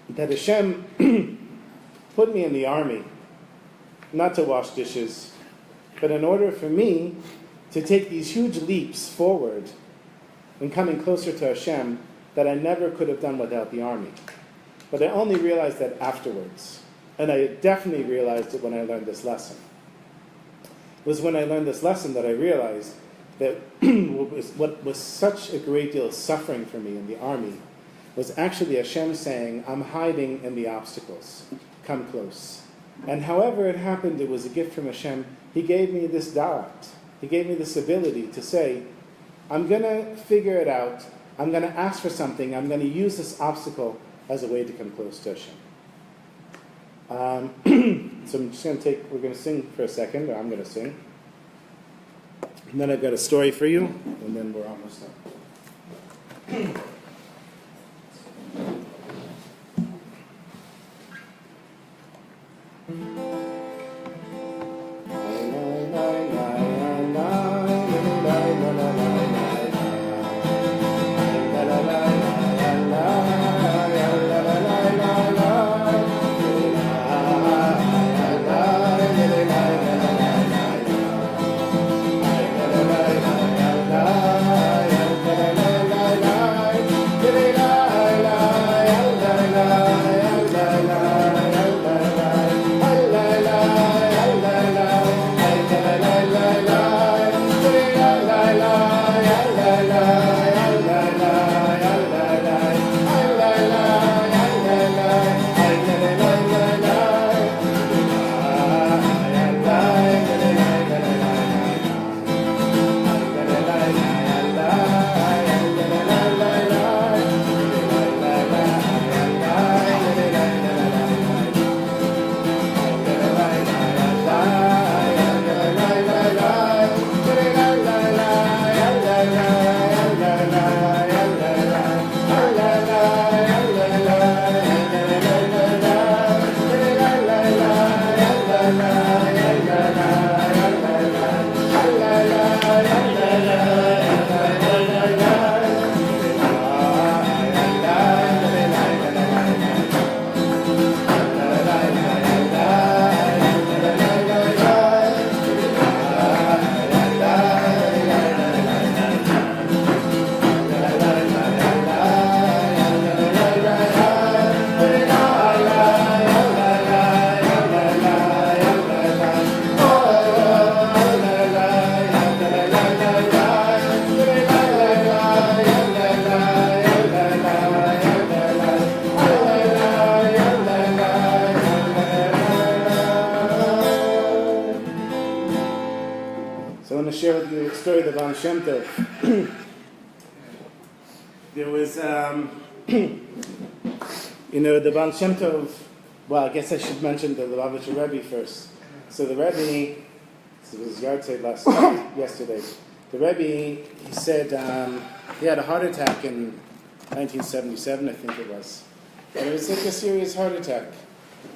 that Hashem put me in the army, not to wash dishes, but in order for me to take these huge leaps forward in coming closer to Hashem that I never could have done without the army. But I only realized that afterwards. And I definitely realized it when I learned this lesson. It was when I learned this lesson that I realized that what was such a great deal of suffering for me in the army was actually Hashem saying, I'm hiding in the obstacles. Come close. And however it happened, it was a gift from Hashem. He gave me this darat. He gave me this ability to say, I'm going to figure it out. I'm going to ask for something. I'm going to use this obstacle as a way to come close to Hashem. So I'm just going to we're going to sing for a second, or I'm going to sing. And then I've got a story for you, and then we're almost done. So I want to share with you a story of the Baal Shem Tov. There was, the Baal Shem Tov, well, I guess I should mention the Lubavitcher Rebbe first. So the Rebbe, this was Yartzeit yesterday. The Rebbe, he said he had a heart attack in 1977, I think it was. And it was like a serious heart attack.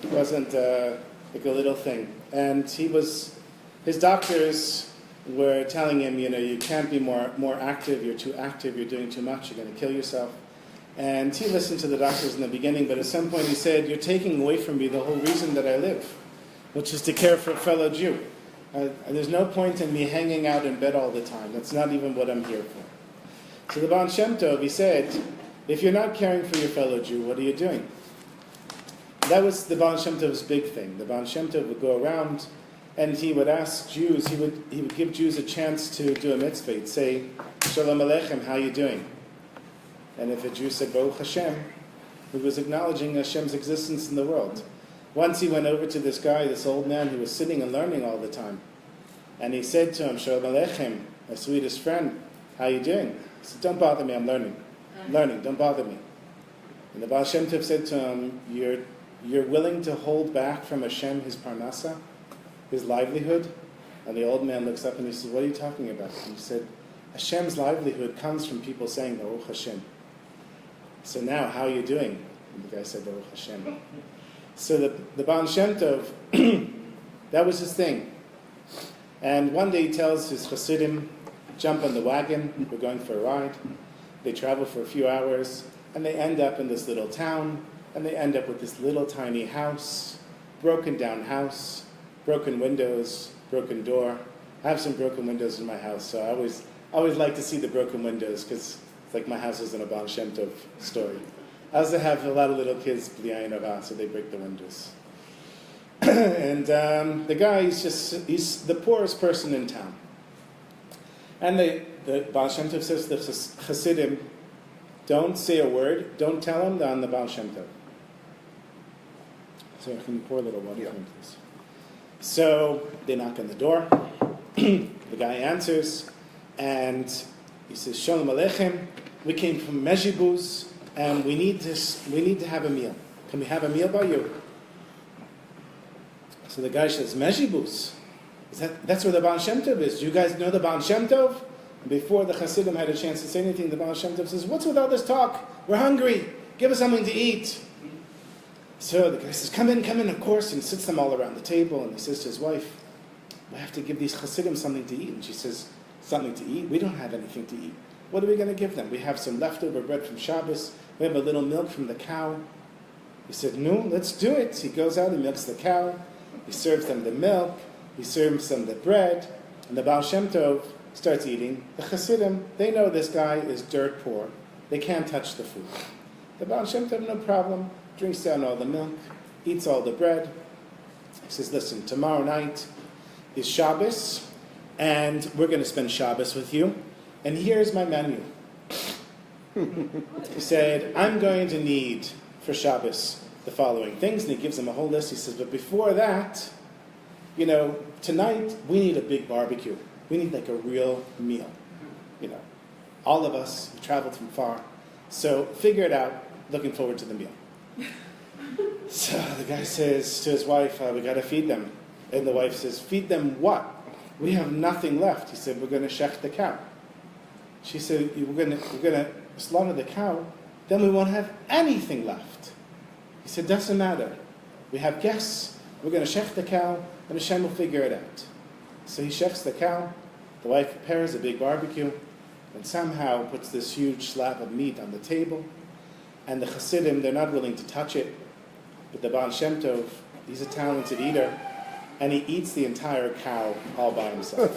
It wasn't like a little thing. And his doctors were telling him, you can't be more active, you're too active, you're doing too much, you're going to kill yourself. And he listened to the doctors in the beginning, but at some point he said, you're taking away from me the whole reason that I live, which is to care for a fellow Jew. There's no point in me hanging out in bed all the time. That's not even what I'm here for. So the Baal Shem Tov, he said, if you're not caring for your fellow Jew, what are you doing? That was the Baal Shem Tov's big thing. The Baal Shem Tov would go around and he would ask Jews, he would give Jews a chance to do a mitzvah. He'd say, Shalom Aleichem, how are you doing? And if a Jew said, Baruch Hashem, he was acknowledging Hashem's existence in the world. Once he went over to this guy, this old man who was sitting and learning all the time. And he said to him, Shalom Aleichem, my sweetest friend, how are you doing? He said, don't bother me, I'm learning. Don't bother me. And the Baal Shem Tov said to him, you're willing to hold back from Hashem his parnasa, his livelihood? And the old man looks up and he says, what are you talking about? And he said, Hashem's livelihood comes from people saying, Baruch Hashem. So now, how are you doing? And the guy said, Baruch Hashem. So the Baal Shem Tov, that was his thing. And one day he tells his Chassidim, jump on the wagon, we're going for a ride. They travel for a few hours, and they end up in this little town, and they end up with this little tiny house, broken down house, broken windows, broken door. I have some broken windows in my house, so I always like to see the broken windows, because it's like my house is in a Baal Shem Tov story. I also have a lot of little kids, so they break the windows. And the guy, he's the poorest person in town. And the Baal Shem Tov says to the Chassidim, don't say a word, don't tell him they're on the Baal Shem Tov. So I can pour a little water into this. So they knock on the door. The guy answers, and he says, Shalom Aleichem, we came from Mezhibuz, and we need to have a meal. Can we have a meal by you? So the guy says, Mezhibuz? That's where the Baal Shem Tov is. Do you guys know the Baal Shem Tov? Before the Chassidim had a chance to say anything, the Baal Shem Tov says, what's with all this talk? We're hungry. Give us something to eat. So the guy says, come in, of course, and sits them all around the table, and he says to his wife, we have to give these Chassidim something to eat. And she says, something to eat? We don't have anything to eat. What are we going to give them? We have some leftover bread from Shabbos. We have a little milk from the cow. He said, no, let's do it. He goes out, he milks the cow. He serves them the milk. He serves them the bread. And the Baal Shem Tov starts eating. The Chassidim, they know this guy is dirt poor. They can't touch the food. The Baal Shem Tov, no problem, drinks down all the milk, eats all the bread. He says, listen, tomorrow night is Shabbos, and we're going to spend Shabbos with you. And here's my menu. He said, I'm going to need for Shabbos the following things. And he gives them a whole list. He says, but before that, tonight we need a big barbecue. We need like a real meal. All of us who traveled from far. So figure it out. Looking forward to the meal. So the guy says to his wife, we got to feed them. And the wife says, feed them what? We have nothing left. He said, we're going to shech the cow. She said, we're going to slaughter the cow, then we won't have anything left. He said, doesn't matter. We have guests, we're going to shech the cow, and Hashem will figure it out. So he shechs the cow, the wife prepares a big barbecue, and somehow puts this huge slab of meat on the table, and the Chassidim, they're not willing to touch it, but the Baal Shem Tov, he's a talented eater, and he eats the entire cow all by himself.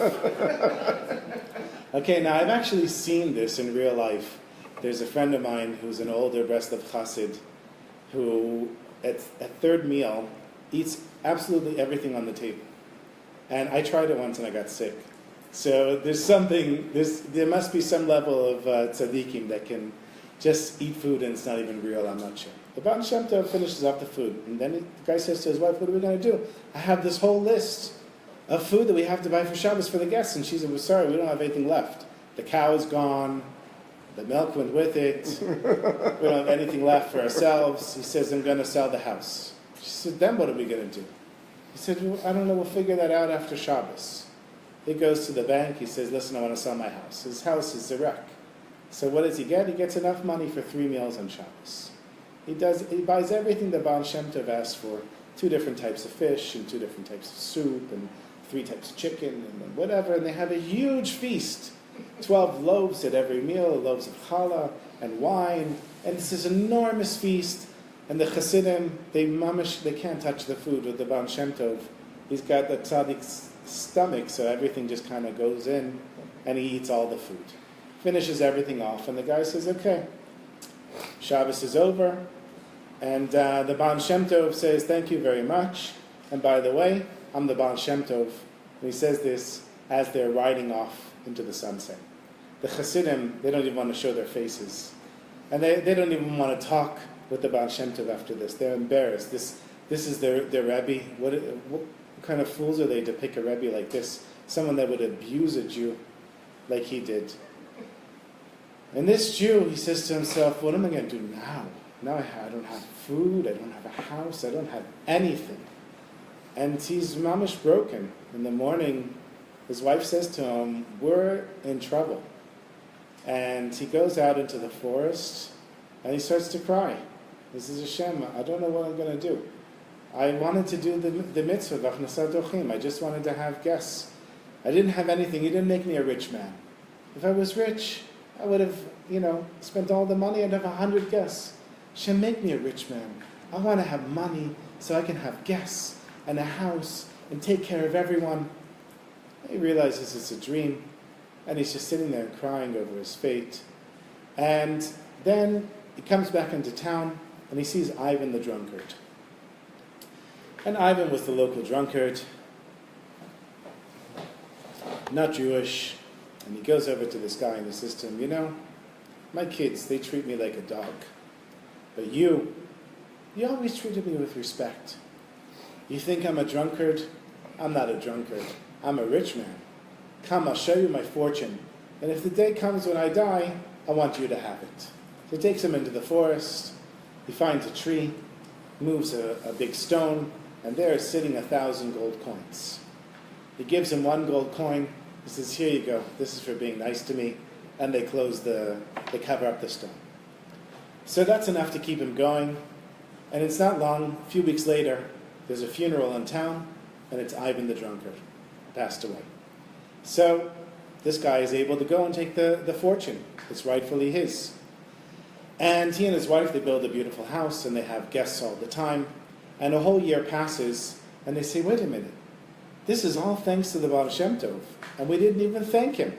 Okay, now I've actually seen this in real life. There's a friend of mine who's an older Breslov Chassid who, at third meal, eats absolutely everything on the table. And I tried it once and I got sick. So there must be some level of tzaddikim that can just eat food and it's not even real, I'm not sure. The Baal Shem Tov finishes off the food, and then the guy says to his wife, what are we going to do? I have this whole list of food that we have to buy for Shabbos for the guests. And she said, we're sorry, we don't have anything left. The cow is gone. The milk went with it. We don't have anything left for ourselves. He says, I'm going to sell the house. She said, then what are we going to do? He said, well, I don't know, we'll figure that out after Shabbos. He goes to the bank. He says, listen, I want to sell my house. His house is a wreck. So what does he get? He gets enough money for 3 meals on Shabbos. He buys everything that Baal Shem Tov asked for. 2 different types of fish, and 2 different types of soup, and 3 types of chicken, and whatever. And they have a huge feast. 12 loaves at every meal, loaves of challah, and wine. And it's this enormous feast. And the Chassidim, they can't touch the food with the Baal Shem Tov. He's got the tzaddik's stomach, so everything just kind of goes in, and he eats all the food. Finishes everything off, and the guy says, okay, Shabbos is over, and the Baal Shem Tov says, thank you very much, and by the way, I'm the Baal Shem Tov. And he says this as they're riding off into the sunset. The Chassidim, they don't even want to show their faces, and they don't even want to talk with the Baal Shem Tov after this. They're embarrassed. This is their Rebbe. What kind of fools are they to pick a Rebbe like this? Someone that would abuse a Jew like he did. And this Jew, he says to himself, what am I going to do now? Now I don't have food, I don't have a house, I don't have anything. And he's mamish broken. In the morning, his wife says to him, we're in trouble. And he goes out into the forest, and he starts to cry. He says, Hashem, I don't know what I'm going to do. I wanted to do the mitzvah, v'achnasat ochim. I just wanted to have guests. I didn't have anything. You didn't make me a rich man. If I was rich, I would have, spent all the money. I'd have 100 guests. Hashem, make me a rich man. I want to have money so I can have guests and a house and take care of everyone. He realizes it's a dream, and he's just sitting there crying over his fate. And then he comes back into town, and he sees Ivan the drunkard. And Ivan was the local drunkard, not Jewish. And he goes over to this guy and he says to him, my kids, they treat me like a dog. But you always treated me with respect. You think I'm a drunkard? I'm not a drunkard. I'm a rich man. Come, I'll show you my fortune. And if the day comes when I die, I want you to have it. So he takes him into the forest. He finds a tree, moves a big stone, and there is sitting 1,000 gold coins. He gives him 1 gold coin. He says, here you go. This is for being nice to me. And they cover up the stone. So that's enough to keep him going. And it's not long, a few weeks later, there's a funeral in town, and it's Ivan the drunkard, passed away. So this guy is able to go and take the fortune. It's rightfully his. And he and his wife, they build a beautiful house, and they have guests all the time. And a whole year passes, and they say, wait a minute. This is all thanks to the Baal Shem Tov, and we didn't even thank him.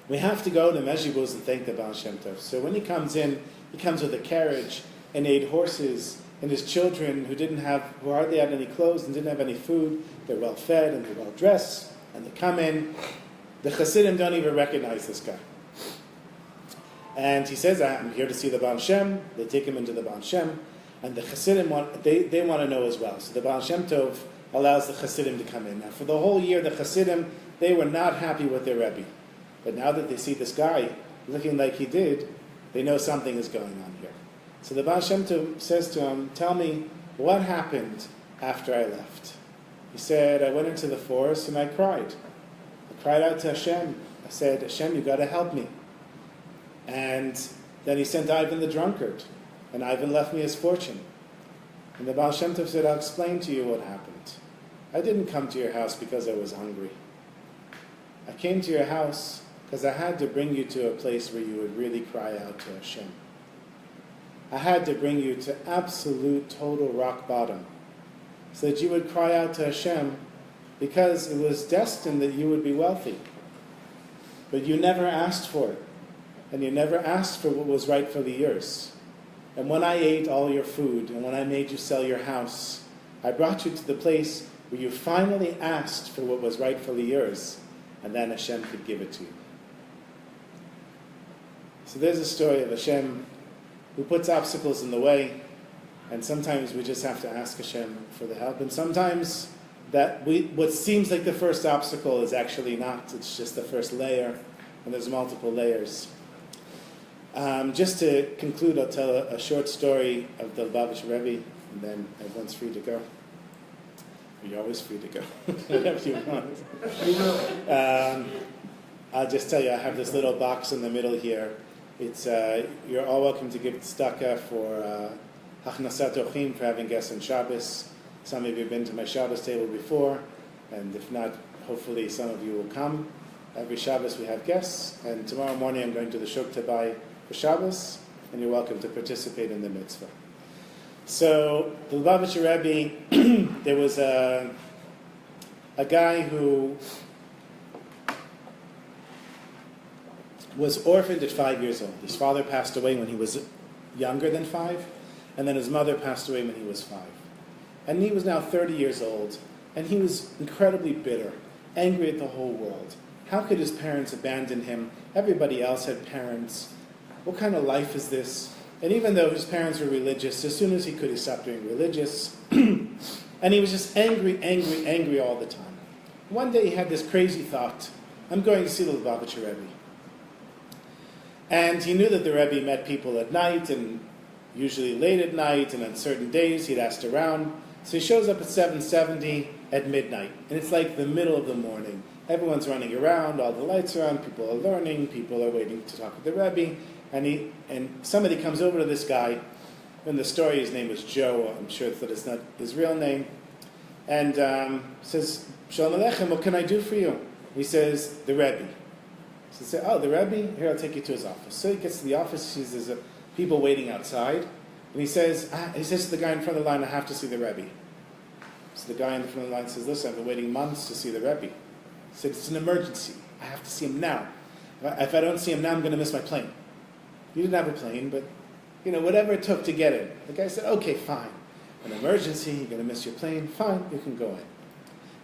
We have to go to Mezhibuz and thank the Baal Shem Tov. So when he comes in, he comes with a carriage and 8 horses, and his children who hardly had any clothes and didn't have any food, they're well fed and they're well dressed, and they come in. The Chassidim don't even recognize this guy. And he says, I'm here to see the Baal Shem. They take him into the Baal Shem, and the Chassidim want to know as well. So the Baal Shem Tov allows the Chassidim to come in. Now, for the whole year, the Chassidim, they were not happy with their Rebbe. But now that they see this guy looking like he did, they know something is going on here. So the Baal Shem Tov says to him, tell me, what happened after I left? He said, I went into the forest and I cried. I cried out to Hashem. I said, Hashem, you got to help me. And then he sent Ivan the drunkard, and Ivan left me his fortune. And the Baal Shem Tov said, I'll explain to you what happened. I didn't come to your house because I was hungry. I came to your house because I had to bring you to a place where you would really cry out to Hashem. I had to bring you to absolute, total rock bottom, so that you would cry out to Hashem, because it was destined that you would be wealthy. But you never asked for it, and you never asked for what was rightfully yours. And when I ate all your food, and when I made you sell your house, I brought you to the place where you finally asked for what was rightfully yours, and then Hashem could give it to you. So there's a story of Hashem who puts obstacles in the way, and sometimes we just have to ask Hashem for the help, and sometimes that what seems like the first obstacle is actually not. It's just the first layer, and there's multiple layers. Just to conclude, I'll tell a short story of the Lubavitcher Rebbe, and then everyone's free to go. You're always free to go, whatever you want. I'll just tell you, I have this little box in the middle here. It's you're all welcome to give tzedakah for Hachnasat Ochim, for having guests on Shabbos. Some of you have been to my Shabbos table before, and if not, hopefully some of you will come. Every Shabbos we have guests, and tomorrow morning I'm going to the Shuk to buy for Shabbos, and you're welcome to participate in the mitzvah. So, the Lubavitcher Rebbe, there was a guy who was orphaned at 5 years old. His father passed away when he was younger than 5, and then his mother passed away when he was 5. And he was now 30 years old, and he was incredibly bitter, angry at the whole world. How could his parents abandon him? Everybody else had parents. What kind of life is this? And even though his parents were religious, as soon as he could, he stopped being religious. And he was just angry all the time. One day he had this crazy thought, I'm going to see the Lubavitcher Rebbe. And he knew that the Rebbe met people at night, and usually late at night, and on certain days he'd asked around. So he shows up at 7:70 at midnight, and it's like the middle of the morning. Everyone's running around, all the lights are on, people are learning, people are waiting to talk with the Rebbe, and somebody comes over to this guy. In the story, his name was Joe. I'm sure that it's not his real name, and says, "Shalom Aleichem, what can I do for you?" He says, "The Rebbe." So he says, "Oh, the Rebbe? Here, I'll take you to his office." So he gets to the office. He sees there's people waiting outside. And he says to the guy in front of the line, "I have to see the Rebbe." So the guy in front of the line says, "Listen, I've been waiting months to see the Rebbe." He said, "It's an emergency. I have to see him now. If I don't see him now, I'm going to miss my plane." He didn't have a plane, but, whatever it took to get in. The guy said, "Okay, fine. An emergency, you're going to miss your plane. Fine, you can go in."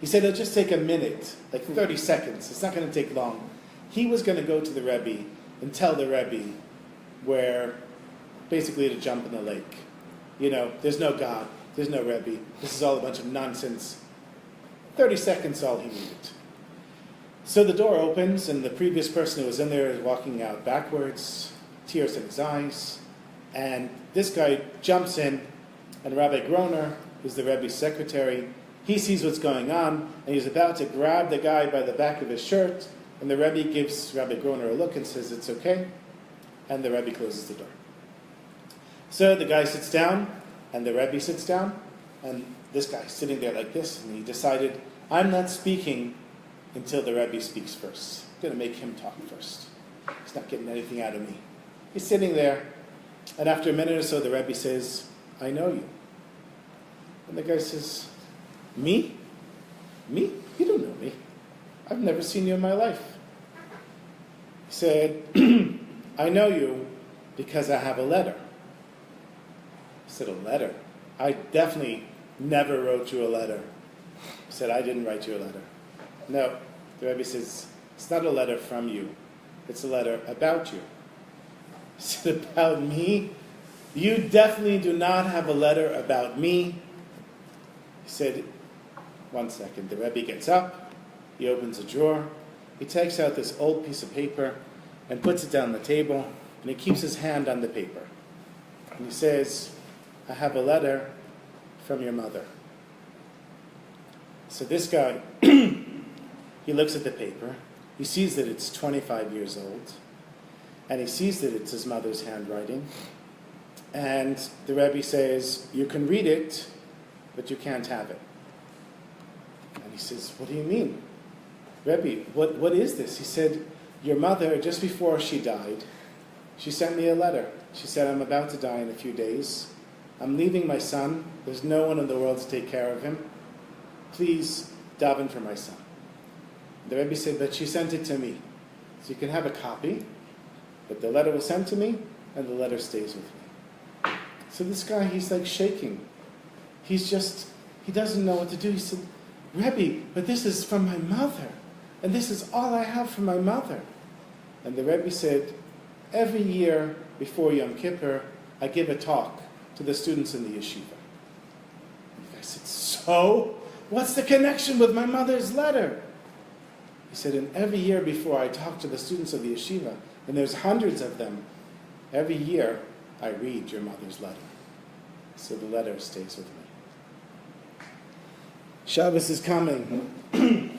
He said, "It'll just take a minute, like 30 seconds. It's not going to take long." He was going to go to the Rebbe and tell the Rebbe where, basically, to jump in the lake. There's no God. There's no Rebbe. This is all a bunch of nonsense. 30 seconds, all he needed. So the door opens, and the previous person who was in there is walking out backwards, tears in his eyes, and this guy jumps in, and Rabbi Groner, who's the Rebbe's secretary, he sees what's going on, and he's about to grab the guy by the back of his shirt, and the Rebbe gives Rabbi Groner a look and says, "It's okay," and the Rebbe closes the door. So the guy sits down, and the Rebbe sits down, and this guy's sitting there like this, and he decided, I'm not speaking until the Rebbe speaks first. I'm going to make him talk first. He's not getting anything out of me. He's sitting there, and after a minute or so, the Rebbe says, "I know you." And the guy says, "Me? Me? You don't know me. I've never seen you in my life." He said, "I know you because I have a letter." He said, "A letter? I definitely never wrote you a letter." He said, "I didn't write you a letter." No. The Rebbe says, "It's not a letter from you. It's a letter about you." He said, "About me? You definitely do not have a letter about me." He said, "One second." The Rebbe gets up. He opens a drawer. He takes out this old piece of paper and puts it down on the table, and he keeps his hand on the paper. And he says, "I have a letter from your mother." So this guy, he looks at the paper. He sees that it's 25 years old. And he sees that it's his mother's handwriting. And the Rebbe says, "You can read it, but you can't have it." And he says, "What do you mean? Rebbe, what is this?" He said, "Your mother, just before she died, she sent me a letter. She said, I'm about to die in a few days. I'm leaving my son. There's no one in the world to take care of him. Please daven for my son." The Rebbe said, "But she sent it to me. So you can have a copy, but the letter was sent to me, and the letter stays with me." So this guy, he's like shaking. He doesn't know what to do. He said, "Rebbe, but this is from my mother, and this is all I have from my mother." And the Rebbe said, "Every year before Yom Kippur, I give a talk to the students in the yeshiva." And the guy said, "So? what's the connection with my mother's letter? He said, and every year before I talk to the students of the yeshiva, and there's hundreds of them, every year I read your mother's letter. So the letter stays with me. Shabbos is coming.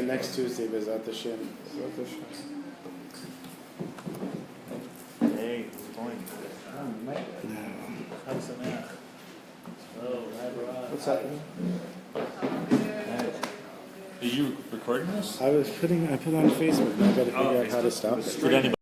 Next Tuesday, Bezat Hashem. Hey, it's going. What's happening? Are you recording this? I put it on Facebook, and I got to figure out how to stop it. Did anybody